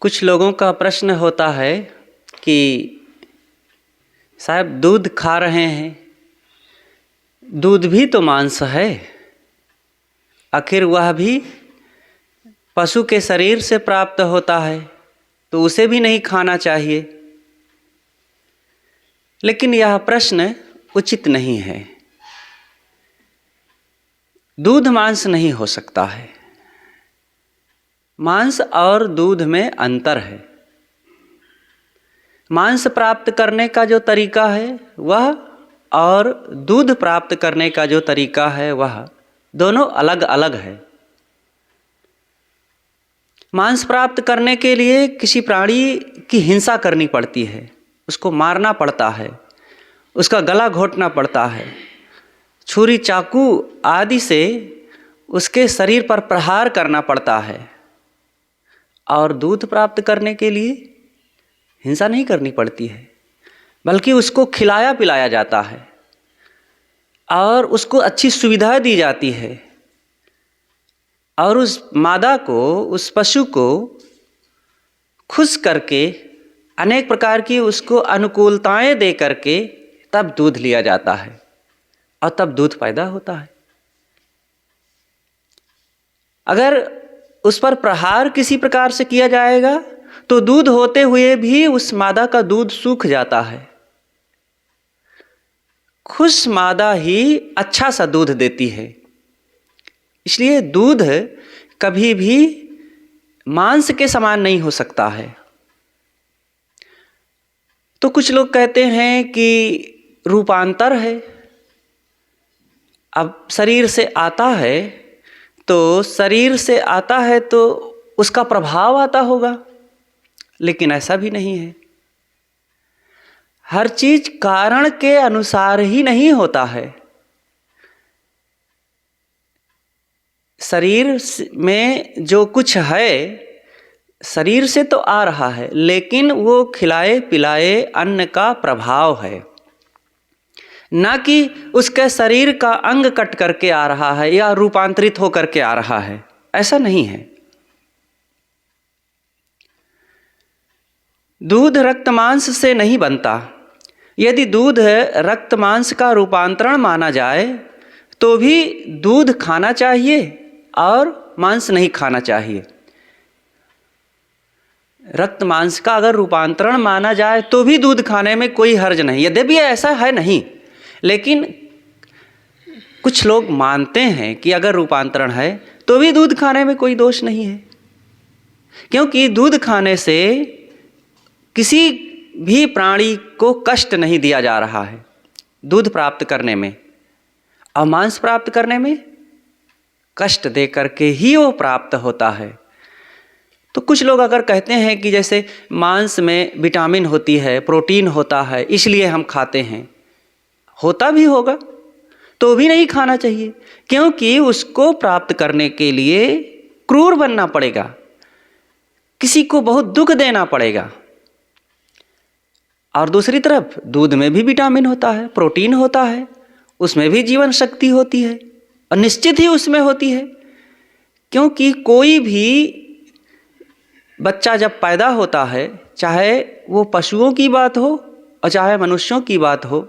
कुछ लोगों का प्रश्न होता है कि साहब दूध खा रहे हैं, दूध भी तो मांस है, आखिर वह भी पशु के शरीर से प्राप्त होता है तो उसे भी नहीं खाना चाहिए। लेकिन यह प्रश्न उचित नहीं है। दूध मांस नहीं हो सकता है। मांस और दूध में अंतर है। मांस प्राप्त करने का जो तरीका है वह और दूध प्राप्त करने का जो तरीका है वह दोनों अलग अलग है। मांस प्राप्त करने के लिए किसी प्राणी की हिंसा करनी पड़ती है, उसको मारना पड़ता है, उसका गला घोंटना पड़ता है, छुरी चाकू आदि से उसके शरीर पर प्रहार करना पड़ता है। और दूध प्राप्त करने के लिए हिंसा नहीं करनी पड़ती है, बल्कि उसको खिलाया पिलाया जाता है और उसको अच्छी सुविधा दी जाती है और उस मादा को, उस पशु को खुश करके अनेक प्रकार की उसको अनुकूलताएं दे करके तब दूध लिया जाता है और तब दूध पैदा होता है। अगर उस पर प्रहार किसी प्रकार से किया जाएगा तो दूध होते हुए भी उस मादा का दूध सूख जाता है। खुश मादा ही अच्छा सा दूध देती है। इसलिए दूध कभी भी मांस के समान नहीं हो सकता है। तो कुछ लोग कहते हैं कि रूपांतर है, अब शरीर से आता है तो शरीर से आता है तो उसका प्रभाव आता होगा, लेकिन ऐसा भी नहीं है। हर चीज कारण के अनुसार ही नहीं होता है। शरीर में जो कुछ है शरीर से तो आ रहा है, लेकिन वो खिलाए पिलाए अन्न का प्रभाव है, ना कि उसके शरीर का अंग कट करके आ रहा है या रूपांतरित होकर के आ रहा है। ऐसा नहीं है। दूध रक्त मांस से नहीं बनता। यदि दूध रक्त मांस का रूपांतरण माना जाए तो भी दूध खाना चाहिए और मांस नहीं खाना चाहिए। रक्त मांस का अगर रूपांतरण माना जाए तो भी दूध खाने में कोई हर्ज नहीं, यद्यपि ऐसा है नहीं, लेकिन कुछ लोग मानते हैं कि अगर रूपांतरण है तो भी दूध खाने में कोई दोष नहीं है, क्योंकि दूध खाने से किसी भी प्राणी को कष्ट नहीं दिया जा रहा है दूध प्राप्त करने में, और मांस प्राप्त करने में कष्ट दे करके ही वो प्राप्त होता है। तो कुछ लोग अगर कहते हैं कि जैसे मांस में विटामिन होती है, प्रोटीन होता है, इसलिए हम खाते हैं, होता भी होगा तो भी नहीं खाना चाहिए, क्योंकि उसको प्राप्त करने के लिए क्रूर बनना पड़ेगा, किसी को बहुत दुख देना पड़ेगा। और दूसरी तरफ दूध में भी विटामिन होता है, प्रोटीन होता है, उसमें भी जीवन शक्ति होती है और निश्चित ही उसमें होती है, क्योंकि कोई भी बच्चा जब पैदा होता है, चाहे वो पशुओं की बात हो और चाहे मनुष्यों की बात हो,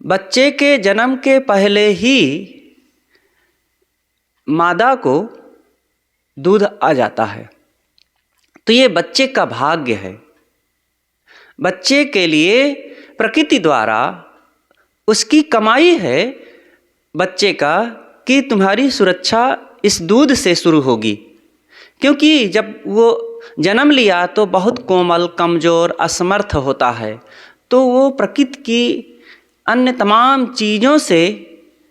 बच्चे के जन्म के पहले ही मादा को दूध आ जाता है। तो ये बच्चे का भाग्य है। बच्चे के लिए प्रकृति द्वारा उसकी कमाई है बच्चे का कि तुम्हारी सुरक्षा इस दूध से शुरू होगी, क्योंकि जब वो जन्म लिया तो बहुत कोमल, कमज़ोर, असमर्थ होता है, तो वो प्रकृति की अन्य तमाम चीज़ों से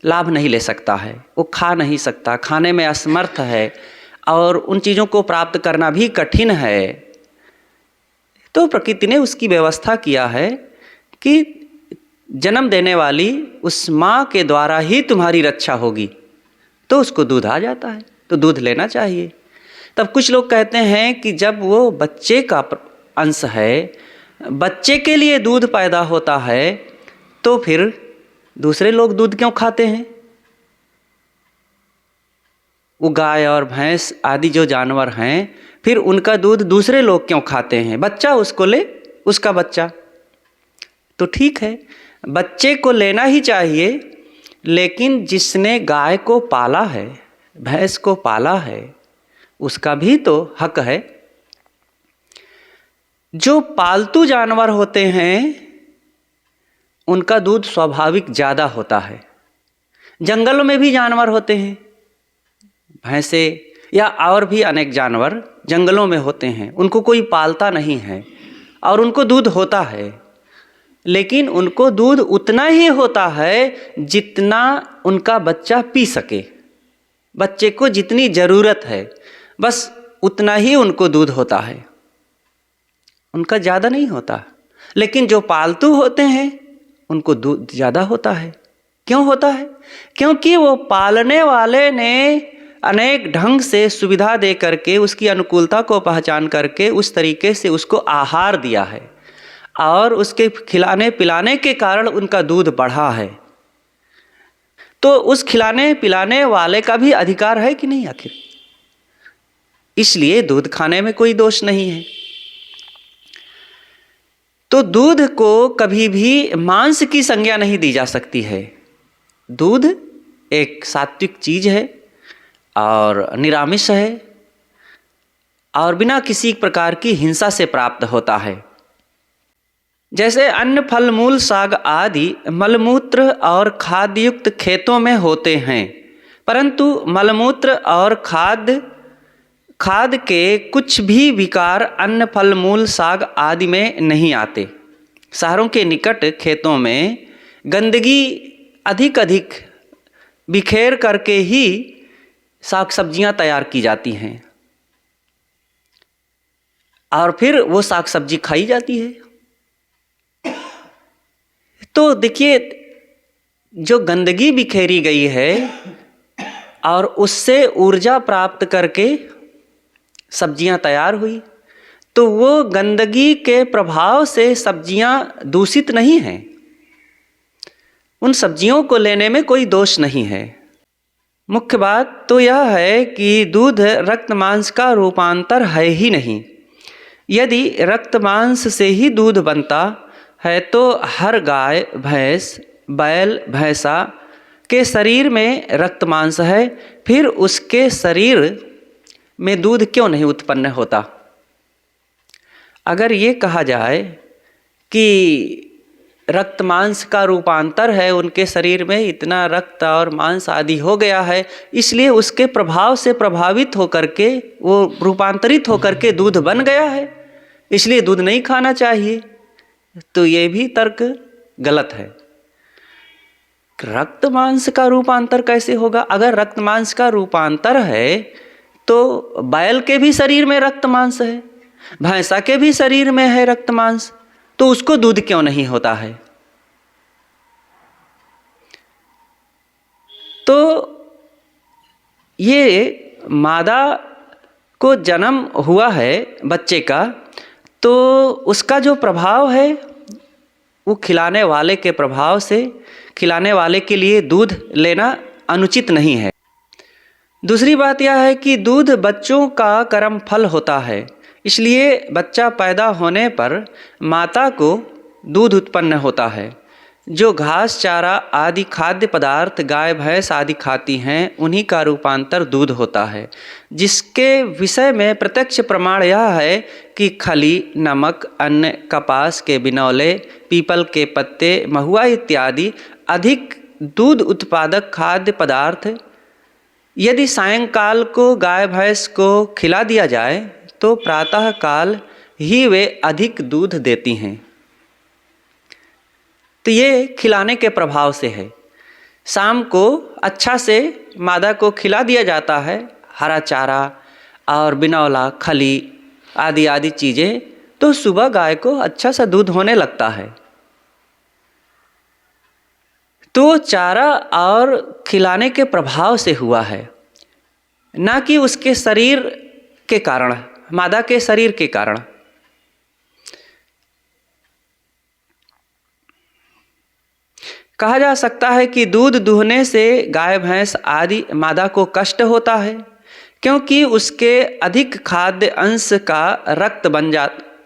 लाभ नहीं ले सकता है, वो खा नहीं सकता, खाने में असमर्थ है और उन चीज़ों को प्राप्त करना भी कठिन है। तो प्रकृति ने उसकी व्यवस्था किया है कि जन्म देने वाली उस माँ के द्वारा ही तुम्हारी रक्षा होगी, तो उसको दूध आ जाता है, तो दूध लेना चाहिए। तब कुछ लोग कहते हैं कि जब वो बच्चे का अंश है, बच्चे के लिए दूध पैदा होता है, तो फिर दूसरे लोग दूध क्यों खाते हैं? वो गाय और भैंस आदि जो जानवर हैं, फिर उनका दूध दूसरे लोग क्यों खाते हैं? बच्चा उसको ले, उसका बच्चा तो ठीक है, बच्चे को लेना ही चाहिए, लेकिन जिसने गाय को पाला है, भैंस को पाला है, उसका भी तो हक है। जो पालतू जानवर होते हैं उनका दूध स्वाभाविक ज़्यादा होता है। जंगलों में भी जानवर होते हैं, भैंसे या और भी अनेक जानवर जंगलों में होते हैं, उनको कोई पालता नहीं है और उनको दूध होता है, लेकिन उनको दूध उतना ही होता है जितना उनका बच्चा पी सके। बच्चे को जितनी ज़रूरत है बस उतना ही उनको दूध होता है, उनका ज़्यादा नहीं होता। लेकिन जो पालतू होते हैं उनको दूध ज़्यादा होता है। क्यों होता है? क्योंकि वो पालने वाले ने अनेक ढंग से सुविधा दे करके, उसकी अनुकूलता को पहचान करके उस तरीके से उसको आहार दिया है और उसके खिलाने पिलाने के कारण उनका दूध बढ़ा है। तो उस खिलाने पिलाने वाले का भी अधिकार है कि नहीं आखिर? इसलिए दूध खाने में कोई दोष नहीं है। तो दूध को कभी भी मांस की संज्ञा नहीं दी जा सकती है। दूध एक सात्विक चीज है और निरामिष है और बिना किसी प्रकार की हिंसा से प्राप्त होता है। जैसे अन्न फल मूल साग आदि मलमूत्र और खाद्ययुक्त खेतों में होते हैं, परंतु मलमूत्र और खाद के कुछ भी विकार अन्न फल मूल साग आदि में नहीं आते। शहरों के निकट खेतों में गंदगी अधिक बिखेर करके ही साग सब्जियां तैयार की जाती हैं और फिर वो साग सब्जी खाई जाती है। तो देखिए, जो गंदगी बिखेरी गई है और उससे ऊर्जा प्राप्त करके सब्जियां तैयार हुई, तो वो गंदगी के प्रभाव से सब्जियां दूषित नहीं हैं। उन सब्जियों को लेने में कोई दोष नहीं है। मुख्य बात तो यह है कि दूध रक्त मांस का रूपांतर है ही नहीं। यदि रक्त मांस से ही दूध बनता है तो हर गाय भैंस बैल भैंसा के शरीर में रक्त मांस है, फिर उसके शरीर में दूध क्यों नहीं उत्पन्न होता? अगर ये कहा जाए कि रक्त मांस का रूपांतर है, उनके शरीर में इतना रक्त और मांस आदि हो गया है, इसलिए उसके प्रभाव से प्रभावित होकर के वो रूपांतरित होकर के दूध बन गया है, इसलिए दूध नहीं खाना चाहिए, तो ये भी तर्क गलत है। रक्त मांस का रूपांतर कैसे होगा? अगर रक्त मांस का रूपांतर है तो बैल के भी शरीर में रक्त मांस है, भैंसा के भी शरीर में है रक्त मांस, तो उसको दूध क्यों नहीं होता है? तो ये मादा को जन्म हुआ है बच्चे का, तो उसका जो प्रभाव है वो खिलाने वाले के प्रभाव से, खिलाने वाले के लिए दूध लेना अनुचित नहीं है। दूसरी बात यह है कि दूध बच्चों का कर्म फल होता है, इसलिए बच्चा पैदा होने पर माता को दूध उत्पन्न होता है। जो घास चारा आदि खाद्य पदार्थ गाय भैंस आदि खाती हैं उन्हीं का रूपांतर दूध होता है, जिसके विषय में प्रत्यक्ष प्रमाण यह है कि खली नमक अन्न कपास के बिनौले पीपल के पत्ते महुआ इत्यादि अधिक दूध उत्पादक खाद्य पदार्थ यदि सायंकाल को गाय भैंस को खिला दिया जाए तो प्रातः काल ही वे अधिक दूध देती हैं। तो ये खिलाने के प्रभाव से है। शाम को अच्छा से मादा को खिला दिया जाता है हरा चारा और बिनौला खली आदि आदि चीज़ें, तो सुबह गाय को अच्छा सा दूध होने लगता है। तो चारा और खिलाने के प्रभाव से हुआ है, ना कि उसके शरीर के कारण, मादा के शरीर के कारण। कहा जा सकता है कि दूध दूहने से गाय भैंस आदि मादा को कष्ट होता है, क्योंकि उसके अधिक खाद्य अंश का रक्त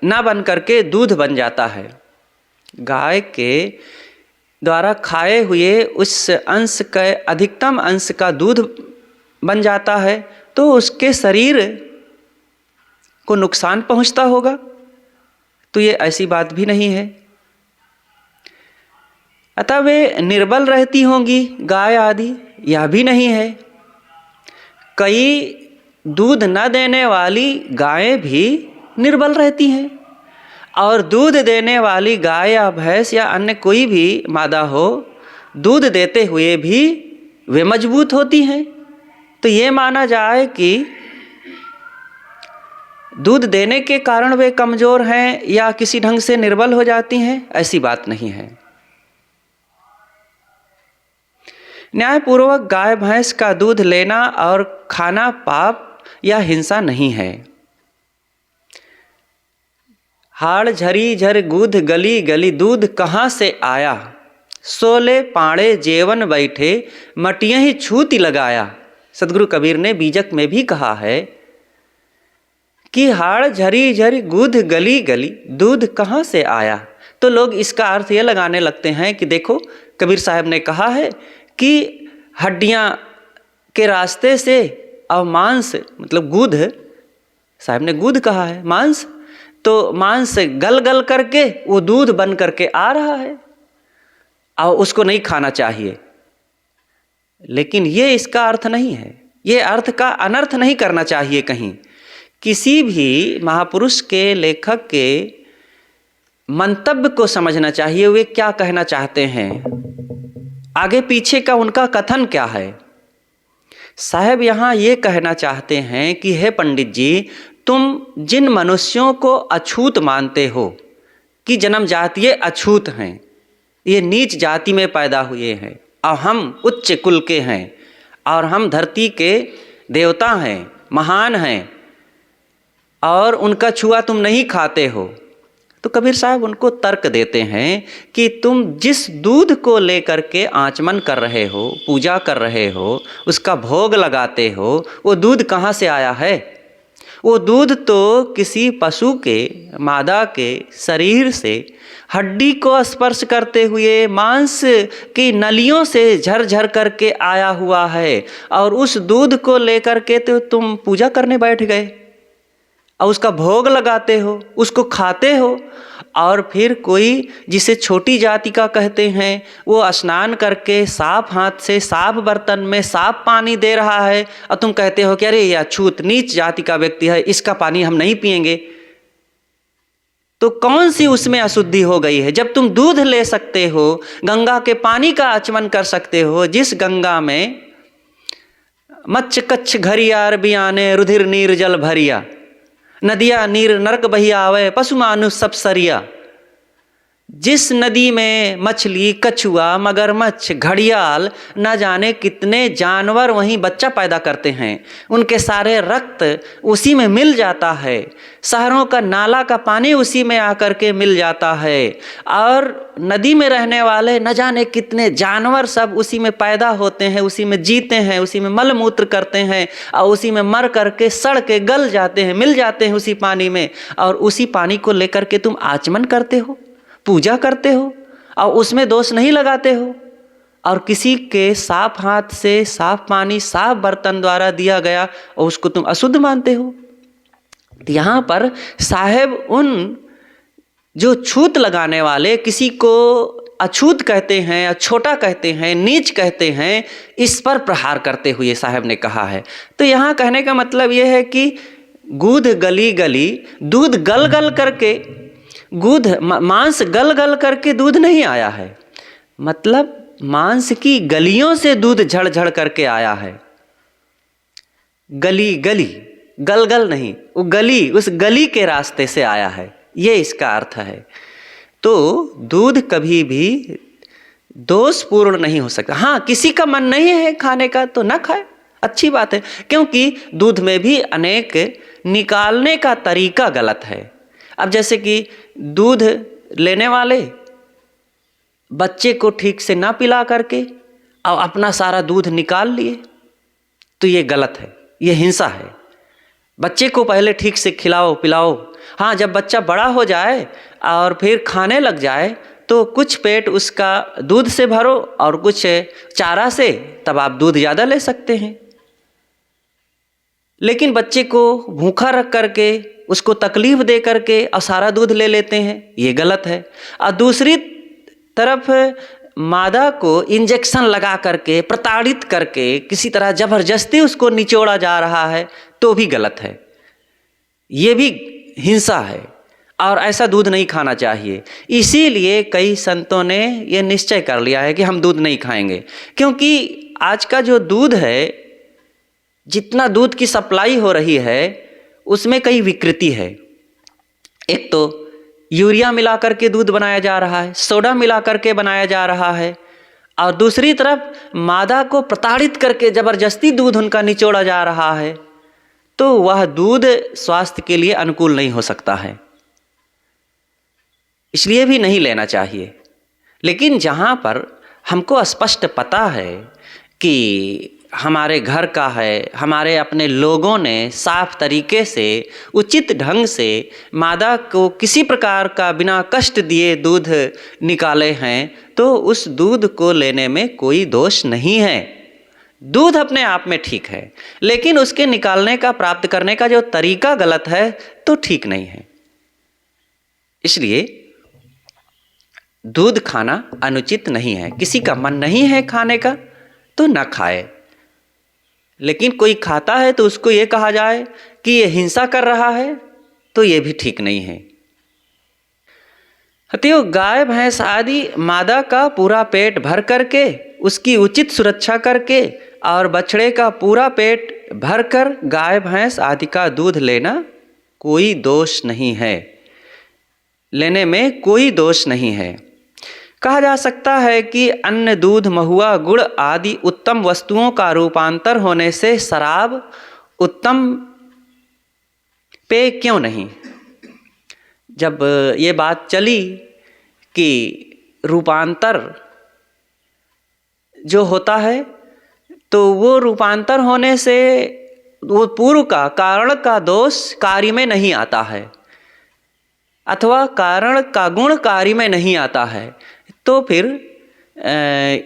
न बन करके दूध बन जाता है। गाय के द्वारा खाए हुए उस अंश के अधिकतम अंश का दूध बन जाता है, तो उसके शरीर को नुकसान पहुंचता होगा। तो ये ऐसी बात भी नहीं है। अतः वे निर्बल रहती होंगी गाय आदि, यह भी नहीं है। कई दूध न देने वाली गायें भी निर्बल रहती हैं, और दूध देने वाली गाय या भैंस या अन्य कोई भी मादा हो, दूध देते हुए भी वे मजबूत होती हैं। तो ये माना जाए कि दूध देने के कारण वे कमज़ोर हैं या किसी ढंग से निर्बल हो जाती हैं, ऐसी बात नहीं है। न्यायपूर्वक गाय भैंस का दूध लेना और खाना पाप या हिंसा नहीं है। हाड़ झरी झर गूध गली गली, दूध कहाँ से आया, सोले पाड़े जेवन बैठे, मटियाँ ही छूती लगाया। सदगुरु कबीर ने बीजक में भी कहा है कि हाड़ झरी झरी गूध गली गली, दूध कहाँ से आया। तो लोग इसका अर्थ ये लगाने लगते हैं कि देखो, कबीर साहब ने कहा है कि हड्डियाँ के रास्ते से और मांस, मतलब गूध, साहब ने गूध कहा है, मांस, तो मांस गल गल करके वो दूध बन करके आ रहा है और उसको नहीं खाना चाहिए। लेकिन ये इसका अर्थ नहीं है, ये अर्थ का अनर्थ नहीं करना चाहिए कहीं। किसी भी महापुरुष के, लेखक के मंतव्य को समझना चाहिए, वे क्या कहना चाहते हैं, आगे पीछे का उनका कथन क्या है। साहब यहाँ ये कहना चाहते हैं कि हे पंडित जी, तुम जिन मनुष्यों को अछूत मानते हो कि जन्म जाति ये अछूत हैं, ये नीच जाति में पैदा हुए हैं और हम उच्च कुल के हैं और हम धरती के देवता हैं, महान हैं, और उनका छुआ तुम नहीं खाते हो, तो कबीर साहब उनको तर्क देते हैं कि तुम जिस दूध को लेकर के आचमन कर रहे हो, पूजा कर रहे हो, उसका भोग लगाते हो, वो दूध कहाँ से आया है। वो दूध तो किसी पशु के, मादा के शरीर से हड्डी को स्पर्श करते हुए मांस की नलियों से झरझर करके आया हुआ है, और उस दूध को लेकर के तो तुम पूजा करने बैठ गए और उसका भोग लगाते हो, उसको खाते हो। और फिर कोई जिसे छोटी जाति का कहते हैं, वो स्नान करके साफ हाथ से साफ बर्तन में साफ पानी दे रहा है, और तुम कहते हो कि अरे यह अछूत नीच जाति का व्यक्ति है, इसका पानी हम नहीं पिएंगे। तो कौन सी उसमें अशुद्धि हो गई है। जब तुम दूध ले सकते हो, गंगा के पानी का आचमन कर सकते हो, जिस गंगा में मच्छ कच्छ घरियार बियाने, रुधिर नीर जल भरिया, नदिया नीर नरक बहिया आवे, पशु मानुष सब सरिया। जिस नदी में मछली, कछुआ, मगरमच्छ, घड़ियाल, न जाने कितने जानवर वहीं बच्चा पैदा करते हैं, उनके सारे रक्त उसी में मिल जाता है, शहरों का नाला का पानी उसी में आकर के मिल जाता है, और नदी में रहने वाले न जाने कितने जानवर सब उसी में पैदा होते हैं, उसी में जीते हैं, उसी में मल मूत्र करते हैं, और उसी में मर करके सड़ के गल जाते हैं, मिल जाते हैं उसी पानी में। और उसी पानी को लेकर के तुम आचमन करते हो, पूजा करते हो, और उसमें दोष नहीं लगाते हो, और किसी के साफ हाथ से साफ पानी साफ बर्तन द्वारा दिया गया और उसको तुम अशुद्ध मानते हो। यहाँ पर साहेब उन जो छूत लगाने वाले, किसी को अछूत कहते हैं, छोटा कहते हैं, नीच कहते हैं, इस पर प्रहार करते हुए साहब ने कहा है। तो यहाँ कहने का मतलब ये है कि दूध गली गली, दूध गल गल करके, दूध मांस गल गल करके दूध नहीं आया है, मतलब मांस की गलियों से दूध झड़ झड़ करके आया है। गली गली, गल गल नहीं, वो गली, उस गली के रास्ते से आया है, ये इसका अर्थ है। तो दूध कभी भी दोषपूर्ण नहीं हो सकता। हाँ, किसी का मन नहीं है खाने का तो ना खाए, अच्छी बात है, क्योंकि दूध में भी अनेक निकालने का तरीका गलत है। अब जैसे कि दूध लेने वाले बच्चे को ठीक से ना पिला करके और अपना सारा दूध निकाल लिए, तो ये गलत है, ये हिंसा है। बच्चे को पहले ठीक से खिलाओ पिलाओ। हाँ, जब बच्चा बड़ा हो जाए और फिर खाने लग जाए तो कुछ पेट उसका दूध से भरो और कुछ चारा से, तब आप दूध ज़्यादा ले सकते हैं। लेकिन बच्चे को भूखा रख करके उसको तकलीफ दे करके और सारा दूध ले लेते हैं, ये गलत है। और दूसरी तरफ मादा को इंजेक्शन लगा करके प्रताड़ित करके किसी तरह ज़बरदस्ती उसको निचोड़ा जा रहा है, तो भी गलत है, ये भी हिंसा है और ऐसा दूध नहीं खाना चाहिए। इसीलिए कई संतों ने ये निश्चय कर लिया है कि हम दूध नहीं खाएंगे, क्योंकि आज का जो दूध है, जितना दूध की सप्लाई हो रही है उसमें कई विकृति है। एक तो यूरिया मिला करके दूध बनाया जा रहा है, सोडा मिला करके बनाया जा रहा है, और दूसरी तरफ मादा को प्रताड़ित करके ज़बरदस्ती दूध उनका निचोड़ा जा रहा है, तो वह दूध स्वास्थ्य के लिए अनुकूल नहीं हो सकता है, इसलिए भी नहीं लेना चाहिए। लेकिन जहाँ पर हमको स्पष्ट पता है कि हमारे घर का है, हमारे अपने लोगों ने साफ तरीके से उचित ढंग से मादा को किसी प्रकार का बिना कष्ट दिए दूध निकाले हैं, तो उस दूध को लेने में कोई दोष नहीं है। दूध अपने आप में ठीक है, लेकिन उसके निकालने का, प्राप्त करने का जो तरीका गलत है तो ठीक नहीं है। इसलिए दूध खाना अनुचित नहीं है। किसी का मन नहीं है खाने का तो न खाए, लेकिन कोई खाता है तो उसको ये कहा जाए कि ये हिंसा कर रहा है, तो ये भी ठीक नहीं है। अतएव गाय भैंस आदि मादा का पूरा पेट भर करके उसकी उचित सुरक्षा करके और बछड़े का पूरा पेट भरकर गाय भैंस आदि का दूध लेना कोई दोष नहीं है, लेने में कोई दोष नहीं है। कहा जा सकता है कि अन्न, दूध, महुआ, गुड़ आदि उत्तम वस्तुओं का रूपांतर होने से शराब उत्तम पेय क्यों नहीं। जब ये बात चली कि रूपांतर जो होता है, तो वो रूपांतर होने से वो पूर्व का कारण का दोष कार्य में नहीं आता है, अथवा कारण का गुण कार्य में नहीं आता है, तो फिर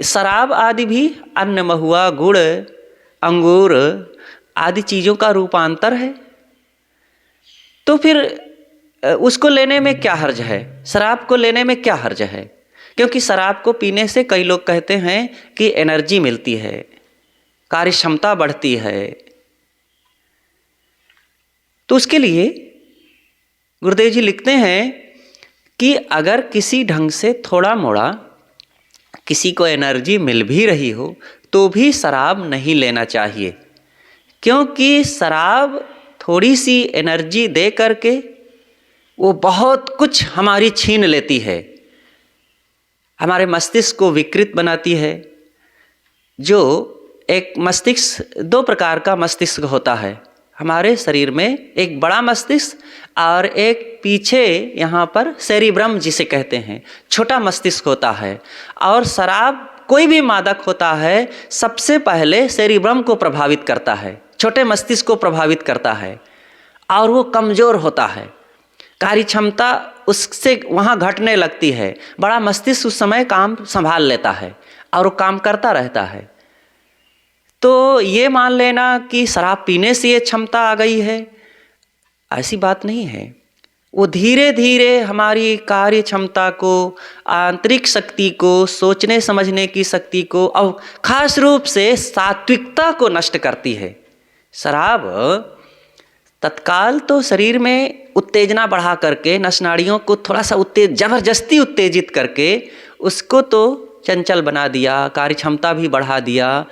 शराब आदि भी अन्न, महुआ, गुड़, अंगूर आदि चीज़ों का रूपांतर है, तो फिर उसको लेने में क्या हर्ज है, शराब को लेने में क्या हर्ज है। क्योंकि शराब को पीने से कई लोग कहते हैं कि एनर्जी मिलती है, कार्य क्षमता बढ़ती है, तो उसके लिए गुरुदेव जी लिखते हैं कि अगर किसी ढंग से थोड़ा मोड़ा किसी को एनर्जी मिल भी रही हो तो भी शराब नहीं लेना चाहिए, क्योंकि शराब थोड़ी सी एनर्जी दे करके वो बहुत कुछ हमारी छीन लेती है, हमारे मस्तिष्क को विकृत बनाती है। जो एक मस्तिष्क, दो प्रकार का मस्तिष्क होता है हमारे शरीर में, एक बड़ा मस्तिष्क और एक पीछे यहाँ पर सेरिब्रम जिसे कहते हैं, छोटा मस्तिष्क होता है। और शराब, कोई भी मादक होता है, सबसे पहले सेरिब्रम को प्रभावित करता है, छोटे मस्तिष्क को प्रभावित करता है, और वो कमज़ोर होता है, कार्य क्षमता उससे वहाँ घटने लगती है। बड़ा मस्तिष्क उस समय काम संभाल लेता है और वो काम करता रहता है। तो ये मान लेना कि शराब पीने से ये क्षमता आ गई है, ऐसी बात नहीं है। वो धीरे धीरे हमारी कार्य क्षमता को, आंतरिक शक्ति को, सोचने समझने की शक्ति को, और खास रूप से सात्विकता को नष्ट करती है। शराब तत्काल तो शरीर में उत्तेजना बढ़ा करके, नसनाड़ियों को थोड़ा सा जबरदस्ती उत्तेजित करके उसको तो चंचल बना दिया, कार्य क्षमता भी बढ़ा दिया।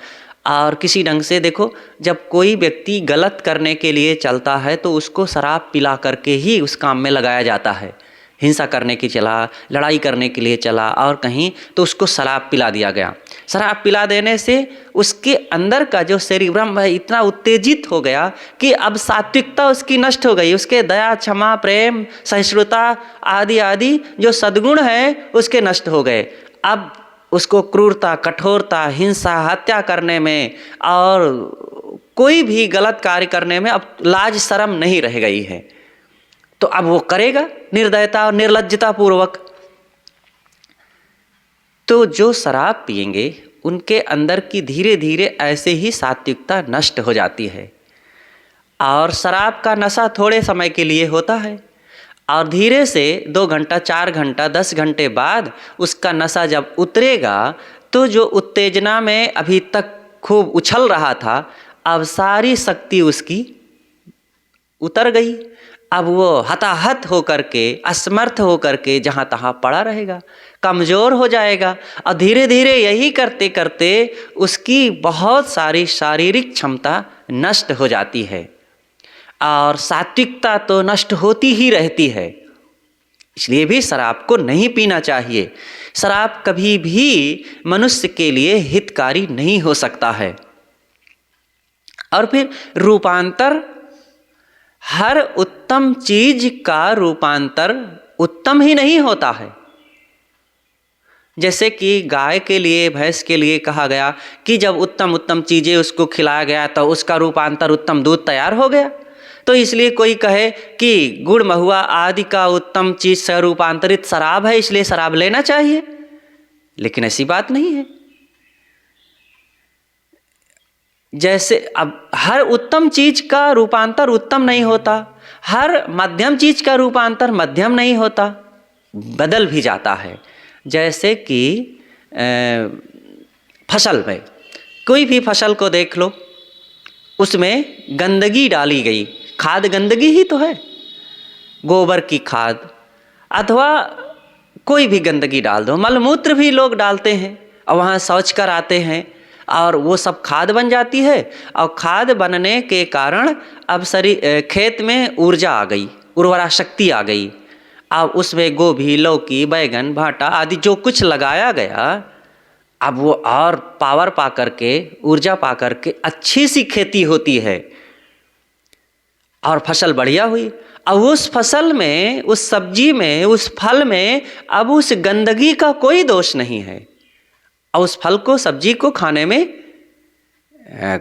और किसी ढंग से देखो, जब कोई व्यक्ति गलत करने के लिए चलता है तो उसको शराब पिला करके ही उस काम में लगाया जाता है। हिंसा करने की चला, लड़ाई करने के लिए चला और कहीं, तो उसको शराब पिला दिया गया। शराब पिला देने से उसके अंदर का जो सेरिब्रम है इतना उत्तेजित हो गया कि अब सात्विकता उसकी नष्ट हो गई। उसके दया, क्षमा, प्रेम, सहिष्णुता आदि आदि जो सद्गुण हैं उसके नष्ट हो गए। अब उसको क्रूरता, कठोरता, हिंसा, हत्या करने में और कोई भी गलत कार्य करने में अब लाज शर्म नहीं रह गई है। तो अब वो करेगा निर्दयता और निर्लज्जता पूर्वक। तो जो शराब पिएंगे उनके अंदर की धीरे धीरे ऐसे ही सात्विकता नष्ट हो जाती है। और शराब का नशा थोड़े समय के लिए होता है और धीरे से 2 घंटा, 4 घंटा, 10 घंटे बाद उसका नशा जब उतरेगा तो जो उत्तेजना में अभी तक खूब उछल रहा था, अब सारी शक्ति उसकी उतर गई। अब वो हताहत होकर के, असमर्थ होकर के जहाँ तहाँ पड़ा रहेगा, कमज़ोर हो जाएगा और धीरे धीरे यही करते करते उसकी बहुत सारी शारीरिक क्षमता नष्ट हो जाती है और सात्विकता तो नष्ट होती ही रहती है। इसलिए भी शराब को नहीं पीना चाहिए। शराब कभी भी मनुष्य के लिए हितकारी नहीं हो सकता है। और फिर रूपांतर, हर उत्तम चीज का रूपांतर उत्तम ही नहीं होता है। जैसे कि गाय के लिए, भैंस के लिए कहा गया कि जब उत्तम उत्तम चीज़ें उसको खिलाया गया तो उसका रूपांतर उत्तम दूध तैयार हो गया। तो इसलिए कोई कहे कि गुड़, महुआ आदि का उत्तम चीज़ से रूपांतरित शराब है, इसलिए शराब लेना चाहिए, लेकिन ऐसी बात नहीं है। जैसे अब हर उत्तम चीज का रूपांतर उत्तम नहीं होता, हर मध्यम चीज का रूपांतर मध्यम नहीं होता, बदल भी जाता है। जैसे कि फसल में, कोई भी फसल को देख लो, उसमें गंदगी डाली गई, खाद गंदगी ही तो है, गोबर की खाद अथवा कोई भी गंदगी डाल दो, मलमूत्र भी लोग डालते हैं और वहाँ शौच कर आते हैं और वो सब खाद बन जाती है। और खाद बनने के कारण अब खेत में ऊर्जा आ गई, उर्वरा शक्ति आ गई। अब उसमें गोभी, लौकी, बैगन, भाटा आदि जो कुछ लगाया गया, अब वो और पावर पा करके, ऊर्जा पा करके अच्छी सी खेती होती है और फसल बढ़िया हुई। अब उस फसल में, उस सब्जी में, उस फल में अब उस गंदगी का कोई दोष नहीं है और उस फल को, सब्जी को खाने में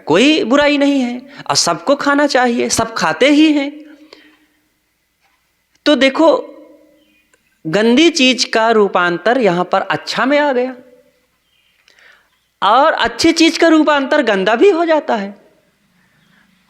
कोई बुराई नहीं है और सबको खाना चाहिए, सब खाते ही हैं। तो देखो, गंदी चीज का रूपांतर यहां पर अच्छा में आ गया और अच्छी चीज का रूपांतर गंदा भी हो जाता है।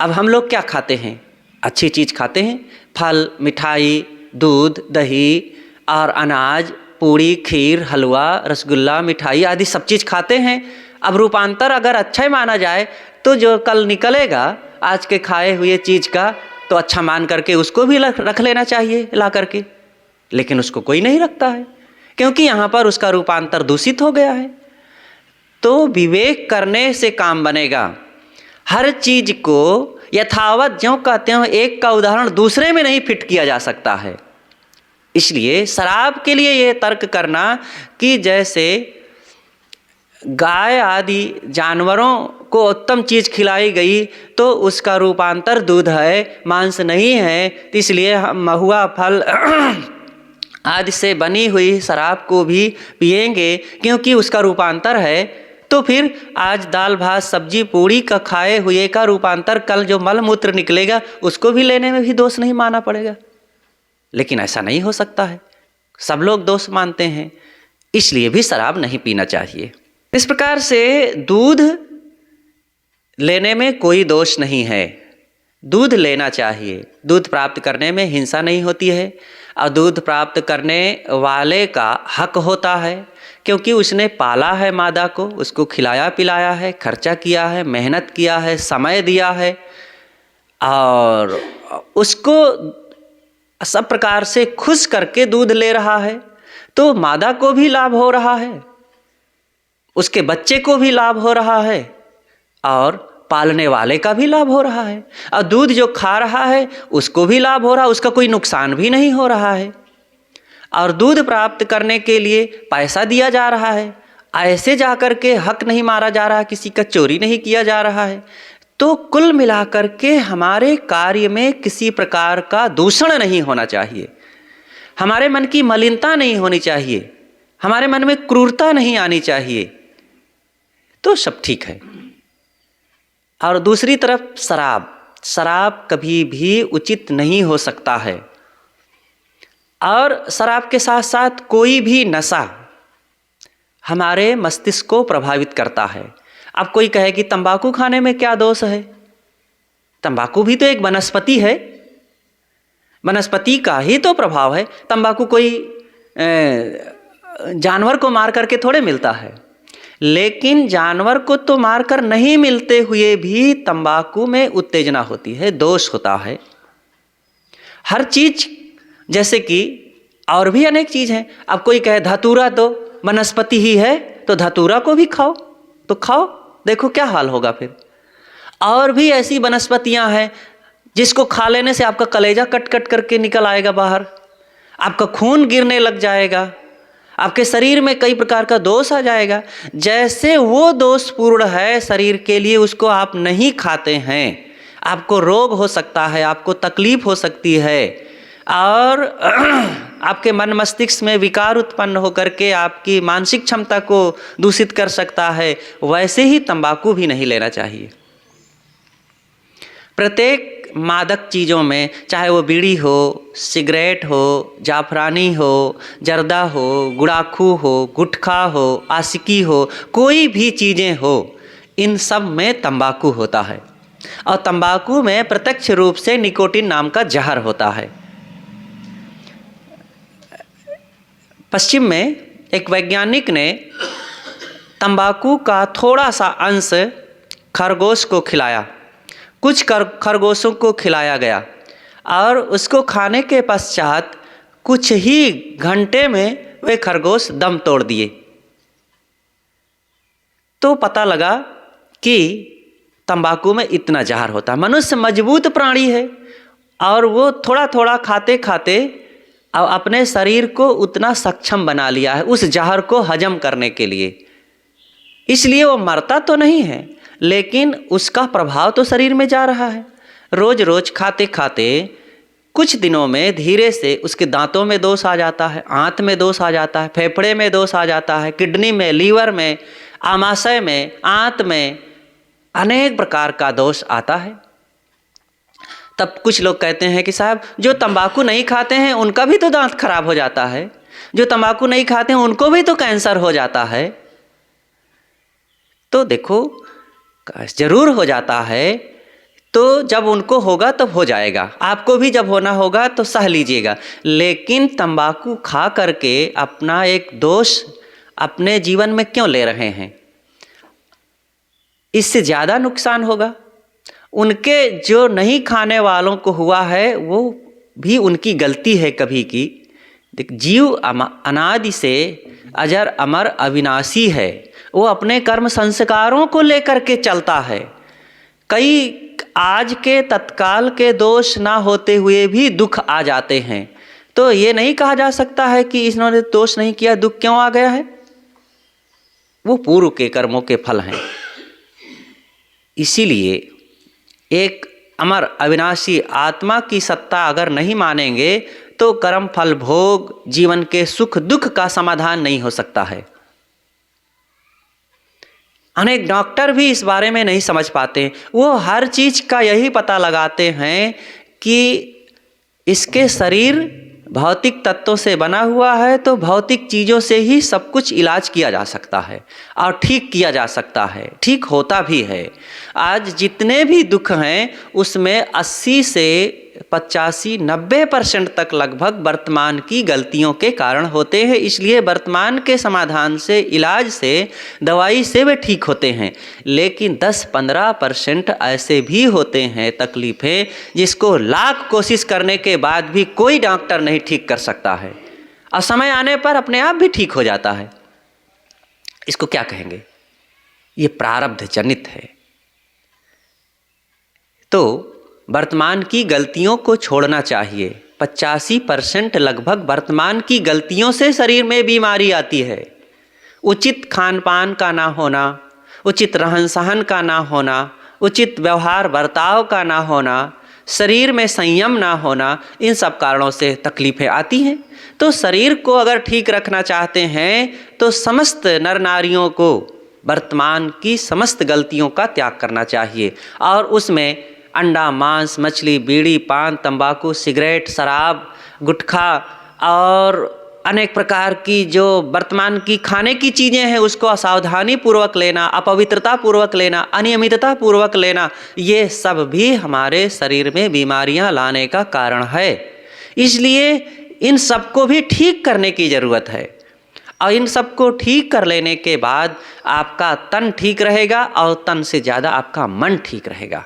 अब हम लोग क्या खाते हैं? अच्छी चीज खाते हैं, फल, मिठाई, दूध, दही और अनाज, पूड़ी, खीर, हलवा, रसगुल्ला, मिठाई आदि सब चीज़ खाते हैं। अब रूपांतर अगर अच्छा ही माना जाए तो जो कल निकलेगा आज के खाए हुए चीज़ का, तो अच्छा मान करके उसको भी रख लेना चाहिए ला करके, लेकिन उसको कोई नहीं रखता है क्योंकि यहाँ पर उसका रूपांतर दूषित हो गया है। तो विवेक करने से काम बनेगा। हर चीज़ को यथावत ज्यों का त्यों एक का उदाहरण दूसरे में नहीं फिट किया जा सकता है। इसलिए शराब के लिए ये तर्क करना कि जैसे गाय आदि जानवरों को उत्तम चीज़ खिलाई गई तो उसका रूपांतर दूध है, मांस नहीं है, तो इसलिए हम महुआ, फल आदि से बनी हुई शराब को भी पिएंगे क्योंकि उसका रूपांतर है। तो फिर आज दाल भात सब्जी पूड़ी का खाए हुए का रूपांतर कल जो मल मूत्र निकलेगा उसको भी लेने में भी दोष नहीं माना पड़ेगा। लेकिन ऐसा नहीं हो सकता है, सब लोग दोष मानते हैं, इसलिए भी शराब नहीं पीना चाहिए। इस प्रकार से दूध लेने में कोई दोष नहीं है, दूध लेना चाहिए। दूध प्राप्त करने में हिंसा नहीं होती है और दूध प्राप्त करने वाले का हक होता है क्योंकि उसने पाला है मादा को, उसको खिलाया पिलाया है, खर्चा किया है, मेहनत किया है, समय दिया है और उसको सब प्रकार से खुश करके दूध ले रहा है। तो मादा को भी लाभ हो रहा है, उसके बच्चे को भी लाभ हो रहा है और पालने वाले का भी लाभ हो रहा है और दूध जो खा रहा है उसको भी लाभ हो रहा है, उसका कोई नुकसान भी नहीं हो रहा है। और दूध प्राप्त करने के लिए पैसा दिया जा रहा है, ऐसे जाकर के हक नहीं मारा जा रहा, किसी का चोरी नहीं किया जा रहा है। तो कुल मिलाकर के हमारे कार्य में किसी प्रकार का दूषण नहीं होना चाहिए, हमारे मन की मलिनता नहीं होनी चाहिए, हमारे मन में क्रूरता नहीं आनी चाहिए, तो सब ठीक है। और दूसरी तरफ शराब कभी भी उचित नहीं हो सकता है। और शराब के साथ साथ कोई भी नशा हमारे मस्तिष्क को प्रभावित करता है। अब कोई कहे कि तंबाकू खाने में क्या दोष है? तंबाकू भी तो एक वनस्पति है, वनस्पति का ही तो प्रभाव है। तंबाकू कोई जानवर को मार करके थोड़े मिलता है, लेकिन जानवर को तो मारकर नहीं मिलते हुए भी तंबाकू में उत्तेजना होती है, दोष होता है। हर चीज, जैसे कि और भी अनेक चीज हैं। अब कोई कहे धतूरा तो वनस्पति ही है, तो धतूरा को भी खाओ, तो खाओ, देखो क्या हाल होगा फिर। और भी ऐसी वनस्पतियां हैं जिसको खा लेने से आपका कलेजा कट कट करके निकल आएगा बाहर, आपका खून गिरने लग जाएगा, आपके शरीर में कई प्रकार का दोष आ जाएगा। जैसे वो दोषपूर्ण है शरीर के लिए, उसको आप नहीं खाते हैं, आपको रोग हो सकता है, आपको तकलीफ हो सकती है, और आपके मन मस्तिष्क में विकार उत्पन्न होकर के आपकी मानसिक क्षमता को दूषित कर सकता है, वैसे ही तंबाकू भी नहीं लेना चाहिए। प्रत्येक मादक चीज़ों में, चाहे वो बीड़ी हो, सिगरेट हो, जाफरानी हो, जर्दा हो, गुड़ाखू हो, गुटखा हो, आशिकी हो, कोई भी चीज़ें हो, इन सब में तंबाकू होता है। और तंबाकू में प्रत्यक्ष रूप से निकोटीन नाम का जहर होता है। पश्चिम में एक वैज्ञानिक ने तंबाकू का थोड़ा सा अंश खरगोश को खिलाया, कुछ खरगोशों को खिलाया गया, और उसको खाने के पश्चात कुछ ही घंटे में वे खरगोश दम तोड़ दिए। तो पता लगा कि तंबाकू में इतना जहर होता है। मनुष्य मजबूत प्राणी है, और वो थोड़ा थोड़ा खाते खाते अब अपने शरीर को उतना सक्षम बना लिया है उस जहर को हजम करने के लिए। इसलिए वो मरता तो नहीं है, लेकिन उसका प्रभाव तो शरीर में जा रहा है। रोज रोज खाते खाते कुछ दिनों में धीरे से उसके दांतों में दोष आ जाता है, आंत में दोष आ जाता है, फेफड़े में दोष आ जाता है, किडनी में, लीवर में, आमाशय में, आंत में अनेक प्रकार का दोष आता है। तब कुछ लोग कहते हैं कि साहब जो तंबाकू नहीं खाते हैं उनका भी तो दांत खराब हो जाता है, जो तंबाकू नहीं खाते हैं उनको भी तो कैंसर हो जाता है। तो देखो, जरूर हो जाता है, तो जब उनको होगा तब हो जाएगा, आपको भी जब होना होगा तो सह लीजिएगा। लेकिन तंबाकू खा करके अपना एक दोष अपने जीवन में क्यों ले रहे हैं? इससे ज़्यादा नुकसान होगा। उनके जो नहीं खाने वालों को हुआ है वो भी उनकी गलती है कभी की। देख, जीव अनादि से अजर अमर अविनाशी है, वो अपने कर्म संस्कारों को लेकर के चलता है। कई आज के तत्काल के दोष ना होते हुए भी दुख आ जाते हैं, तो ये नहीं कहा जा सकता है कि इन्होंने दोष नहीं किया, दुख क्यों आ गया है। वो पूर्व के कर्मों के फल हैं। इसीलिए एक अमर अविनाशी आत्मा की सत्ता अगर नहीं मानेंगे तो कर्म फल भोग जीवन के सुख दुख का समाधान नहीं हो सकता है। अनेक डॉक्टर भी इस बारे में नहीं समझ पाते। वो हर चीज का यही पता लगाते हैं कि इसके शरीर भौतिक तत्वों से बना हुआ है, तो भौतिक चीज़ों से ही सब कुछ इलाज किया जा सकता है और ठीक किया जा सकता है, ठीक होता भी है। आज जितने भी दुख हैं उसमें 80 से 85-90% तक लगभग वर्तमान की गलतियों के कारण होते हैं। इसलिए वर्तमान के समाधान से, इलाज से, दवाई से वे ठीक होते हैं। लेकिन 10-15% ऐसे भी होते हैं तकलीफ़ें जिसको लाख कोशिश करने के बाद भी कोई डॉक्टर नहीं ठीक कर सकता है, और समय आने पर अपने आप भी ठीक हो जाता है। इसको क्या कहेंगे? ये प्रारब्ध जनित है। तो वर्तमान की गलतियों को छोड़ना चाहिए। 85% लगभग वर्तमान की गलतियों से शरीर में बीमारी आती है। उचित खान पान का ना होना, उचित रहन सहन का ना होना, उचित व्यवहार बर्ताव का ना होना, शरीर में संयम ना होना, इन सब कारणों से तकलीफ़ें आती हैं। तो शरीर को अगर ठीक रखना चाहते हैं तो समस्त नर नारियों को वर्तमान की समस्त गलतियों का त्याग करना चाहिए, और उसमें अंडा, मांस, मछली, बीड़ी, पान, तंबाकू, सिगरेट, शराब, गुटखा और अनेक प्रकार की जो वर्तमान की खाने की चीज़ें हैं उसको असावधानी पूर्वक लेना, अपवित्रता पूर्वक लेना, अनियमितता पूर्वक लेना, ये सब भी हमारे शरीर में बीमारियां लाने का कारण है। इसलिए इन सबको भी ठीक करने की ज़रूरत है, और इन सबको ठीक कर लेने के बाद आपका तन ठीक रहेगा, और तन से ज़्यादा आपका मन ठीक रहेगा,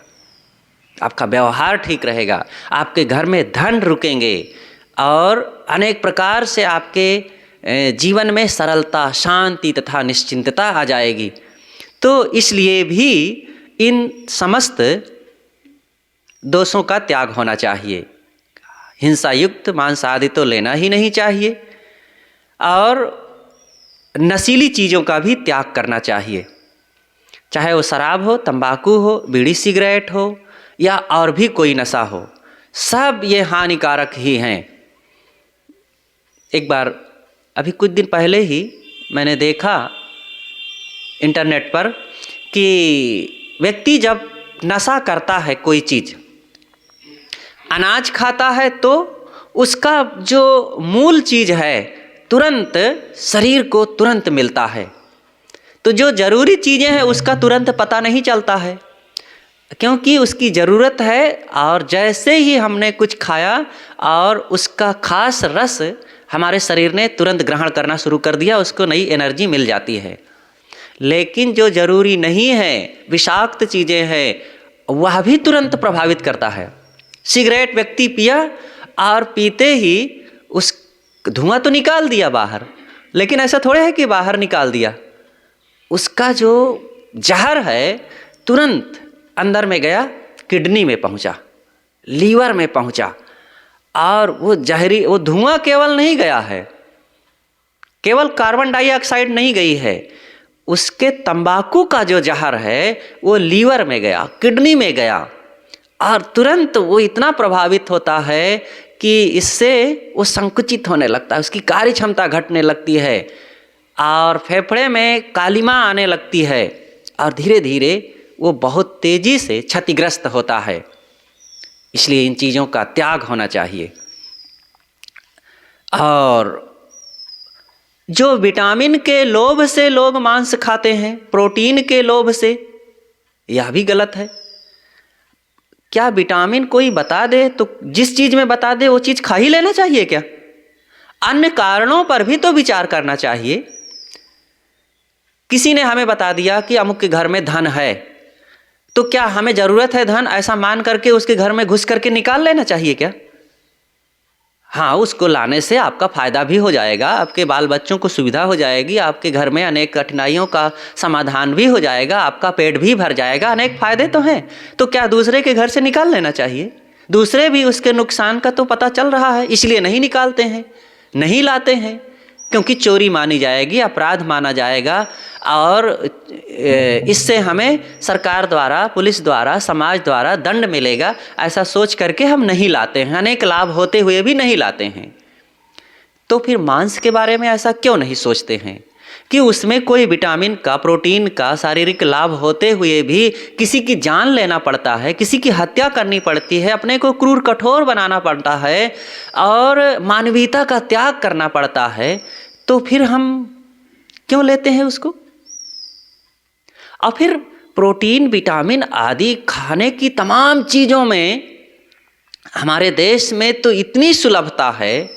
आपका व्यवहार ठीक रहेगा, आपके घर में धन रुकेंगे, और अनेक प्रकार से आपके जीवन में सरलता, शांति तथा निश्चिंतता आ जाएगी। तो इसलिए भी इन समस्त दोषों का त्याग होना चाहिए। हिंसा युक्त मांस आदि तो लेना ही नहीं चाहिए, और नशीली चीज़ों का भी त्याग करना चाहिए, चाहे वो शराब हो, तंबाकू हो, बीड़ी सिगरेट हो, या और भी कोई नशा हो, सब ये हानिकारक ही हैं। एक बार अभी कुछ दिन पहले ही मैंने देखा इंटरनेट पर कि व्यक्ति जब नशा करता है, कोई चीज़ अनाज खाता है, तो उसका जो मूल चीज़ है तुरंत शरीर को तुरंत मिलता है, तो जो ज़रूरी चीज़ें हैं उसका तुरंत पता नहीं चलता है, क्योंकि उसकी ज़रूरत है। और जैसे ही हमने कुछ खाया और उसका खास रस हमारे शरीर ने तुरंत ग्रहण करना शुरू कर दिया, उसको नई एनर्जी मिल जाती है। लेकिन जो ज़रूरी नहीं है, विषाक्त चीज़ें हैं, वह भी तुरंत प्रभावित करता है। सिगरेट व्यक्ति पिया और पीते ही उस धुआं तो निकाल दिया बाहर, लेकिन ऐसा थोड़े है कि बाहर निकाल दिया, उसका जो जहर है तुरंत अंदर में गया, किडनी में पहुंचा, लीवर में पहुंचा, और वो धुआं केवल नहीं गया है, केवल कार्बन डाइऑक्साइड नहीं गई है, उसके तंबाकू का जो जहर है वो लीवर में गया, किडनी में गया, और तुरंत वो इतना प्रभावित होता है कि इससे वो संकुचित होने लगता है, उसकी कार्य क्षमता घटने लगती है, और फेफड़े में कालिमा आने लगती है, और धीरे धीरे वो बहुत तेज़ी से क्षतिग्रस्त होता है। इसलिए इन चीज़ों का त्याग होना चाहिए। और जो विटामिन के लोभ से लोग मांस खाते हैं, प्रोटीन के लोभ से, यह भी गलत है। क्या विटामिन कोई बता दे तो जिस चीज़ में बता दे वो चीज़ खा ही लेना चाहिए क्या? अन्य कारणों पर भी तो विचार करना चाहिए। किसी ने हमें बता दिया कि अमुक के घर में धन है, तो क्या हमें ज़रूरत है धन ऐसा मान करके उसके घर में घुस करके निकाल लेना चाहिए क्या? हाँ, उसको लाने से आपका फ़ायदा भी हो जाएगा, आपके बाल बच्चों को सुविधा हो जाएगी, आपके घर में अनेक कठिनाइयों का समाधान भी हो जाएगा, आपका पेट भी भर जाएगा, अनेक फ़ायदे तो हैं। तो क्या दूसरे के घर से निकाल लेना चाहिए? दूसरे भी उसके नुकसान का तो पता चल रहा है, इसलिए नहीं निकालते हैं, नहीं लाते हैं, क्योंकि चोरी मानी जाएगी, अपराध माना जाएगा, और इससे हमें सरकार द्वारा, पुलिस द्वारा, समाज द्वारा दंड मिलेगा, ऐसा सोच करके हम नहीं लाते हैं, अनेक लाभ होते हुए भी नहीं लाते हैं। तो फिर मांस के बारे में ऐसा क्यों नहीं सोचते हैं कि उसमें कोई विटामिन का, प्रोटीन का शारीरिक लाभ होते हुए भी किसी की जान लेना पड़ता है, किसी की हत्या करनी पड़ती है, अपने को क्रूर कठोर बनाना पड़ता है, और मानवीयता का त्याग करना पड़ता है, तो फिर हम क्यों लेते हैं उसको? और फिर प्रोटीन, विटामिन आदि खाने की तमाम चीज़ों में हमारे देश में तो इतनी सुलभता है,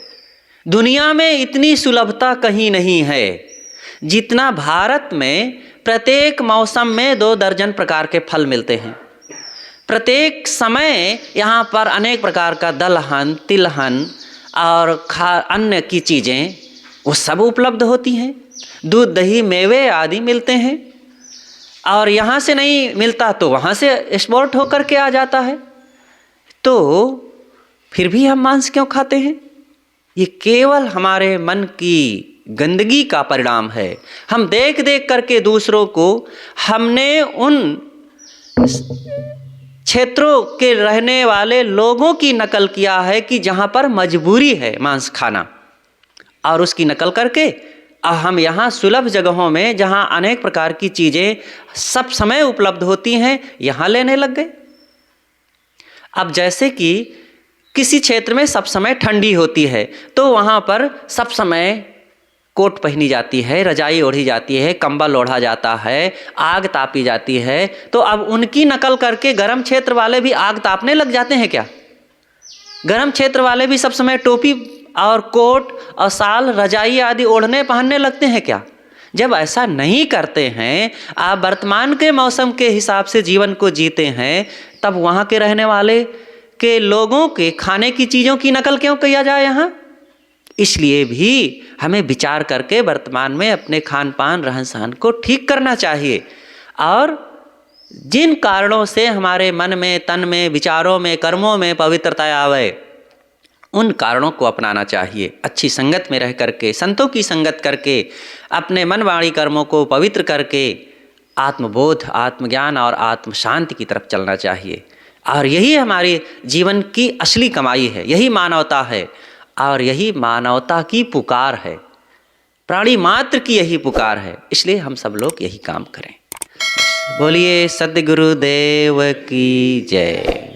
दुनिया में इतनी सुलभता कहीं नहीं है जितना भारत में। प्रत्येक मौसम में 2 दर्जन प्रकार के फल मिलते हैं, प्रत्येक समय यहाँ पर अनेक प्रकार का दलहन, तिलहन और अन्य की चीज़ें वो सब उपलब्ध होती हैं, दूध, दही, मेवे आदि मिलते हैं, और यहाँ से नहीं मिलता तो वहाँ से एक्सपोर्ट होकर के आ जाता है। तो फिर भी हम मांस क्यों खाते हैं? ये केवल हमारे मन की गंदगी का परिणाम है। हम देख देख करके दूसरों को हमने उन क्षेत्रों के रहने वाले लोगों की नकल किया है कि जहाँ पर मजबूरी है मांस खाना, और उसकी नकल करके हम यहाँ सुलभ जगहों में जहाँ अनेक प्रकार की चीज़ें सब समय उपलब्ध होती हैं यहाँ लेने लग गए। अब जैसे कि किसी क्षेत्र में सब समय ठंडी होती है तो वहाँ पर सब समय कोट पहनी जाती है, रजाई ओढ़ी जाती है, कंबल ओढ़ा जाता है, आग तापी जाती है। तो अब उनकी नकल करके गर्म क्षेत्र वाले भी आग तापने लग जाते हैं क्या? गर्म क्षेत्र वाले भी सब समय टोपी और कोट और शाल, रजाई आदि ओढ़ने पहनने लगते हैं क्या? जब ऐसा नहीं करते हैं, आप वर्तमान के मौसम के हिसाब से जीवन को जीते हैं, तब वहाँ के रहने वाले के लोगों के खाने की चीज़ों की नकल क्यों किया जाए यहाँ? इसलिए भी हमें विचार करके वर्तमान में अपने खान पान रहन सहन को ठीक करना चाहिए, और जिन कारणों से हमारे मन में, तन में, विचारों में, कर्मों में पवित्रता आवे, उन कारणों को अपनाना चाहिए। अच्छी संगत में रह करके, संतों की संगत करके, अपने मन वाणी कर्मों को पवित्र करके आत्मबोध, आत्मज्ञान और आत्म शांति की तरफ चलना चाहिए। और यही हमारे जीवन की असली कमाई है, यही मानवता है, और यही मानवता की पुकार है, प्राणी मात्र की यही पुकार है। इसलिए हम सब लोग यही काम करें। बोलिए सद्गुरुदेव की जय।